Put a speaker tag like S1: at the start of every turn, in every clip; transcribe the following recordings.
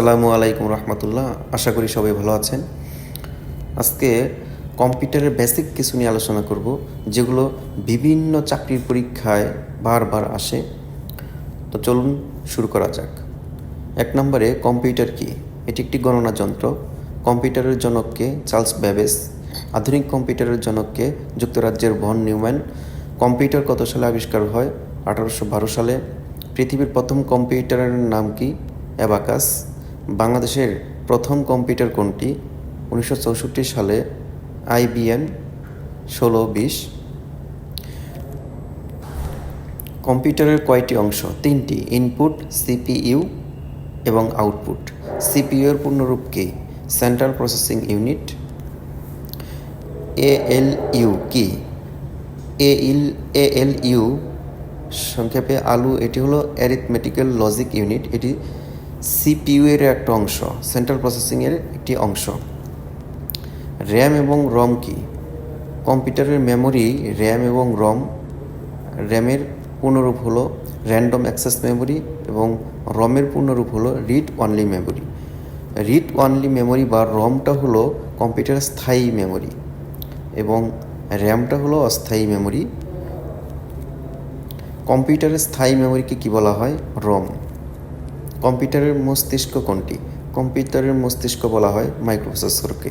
S1: আসসালামু আলাইকুম রহমতুল্লাহ। আশা করি সবাই ভালো আছেন। আজকে কম্পিউটারের বেসিক কিছু নিয়ে আলোচনা করব, যেগুলো বিভিন্ন চাকরির পরীক্ষায় বারবার আসে। তো চলুন শুরু করা যাক। 1 নম্বরে, কম্পিউটার কি? এটি একটি গণনা যন্ত্র। কম্পিউটারের জনককে চার্লস ব্যাবেজ। আধুনিক কম্পিউটারের জনককে যুক্তরাজ্যের ভন নিউম্যান। কম্পিউটার কত সালে আবিষ্কার হয়? 1812 সালে। পৃথিবীর প্রথম কম্পিউটারের নাম কি? অ্যাবাকাস। বাংলাদেশের প্রথম কম্পিউটার কোনটি? 1964 সালে IBM 1620। কম্পিউটারের কয়টি অংশ? 3টি। ইনপুট, CPU এবং আউটপুট। CPU এর পূর্ণরূপ কি? Central processing unit. ALU কি? ALU সংক্ষেপে আলু। এটি হলো অ্যারিথমেটিক্যাল লজিক ইউনিট। এটি CPU এর একটা অংশ, সেন্ট্রাল প্রসেসিংয়ের একটি অংশ। র্যাম এবং রম কি? কম্পিউটারের মেমোরি র্যাম এবং রম। র্যামের পূর্ণরূপ হলো র্যান্ডম অ্যাক্সেস মেমোরি এবং রমের পূর্ণরূপ হলো read only memory. Read only memory বা রমটা হলো কম্পিউটারের স্থায়ী মেমোরি এবং র্যামটা হলো অস্থায়ী মেমোরি। কম্পিউটারের স্থায়ী মেমোরিকে কি বলা হয়? রম। কম্পিউটারের মস্তিষ্ক কোনটি? কম্পিউটারের মস্তিষ্ক বলা হয় মাইক্রোপ্রসেসরকে।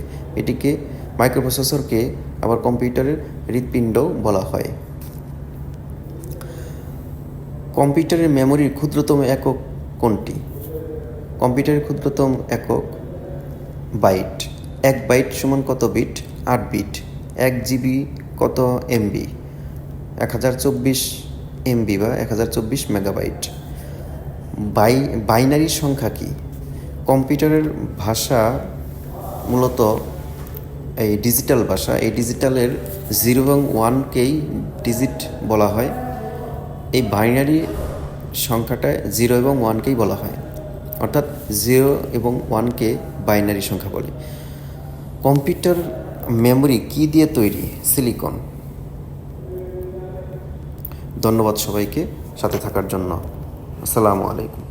S1: মাইক্রোপ্রসেসরকে আবার কম্পিউটারের হৃৎপিণ্ডও বলা হয়। কম্পিউটারের মেমোরির ক্ষুদ্রতম একক কোনটি? কম্পিউটারের ক্ষুদ্রতম একক বাইট। 1 বাইট সমান কত বিট? 8 বিট। 1 GB কত MB? 1024 MB বা 1024 মেগাবাইট। বাইনারি সংখ্যা কি? কম্পিউটারের ভাষা মূলত এই ডিজিটাল ভাষা। এই ডিজিটালের 0 এবং 1কেই ডিজিট বলা হয়। এই বাইনারি সংখ্যাটায় 0 এবং 1কেই বলা হয়, অর্থাৎ 0 এবং 1কে বাইনারি সংখ্যা বলে। কম্পিউটার মেমোরি কি দিয়ে তৈরি? সিলিকন। ধন্যবাদ সবাইকে সাথে থাকার জন্য। আসসালামু আলাইকুম।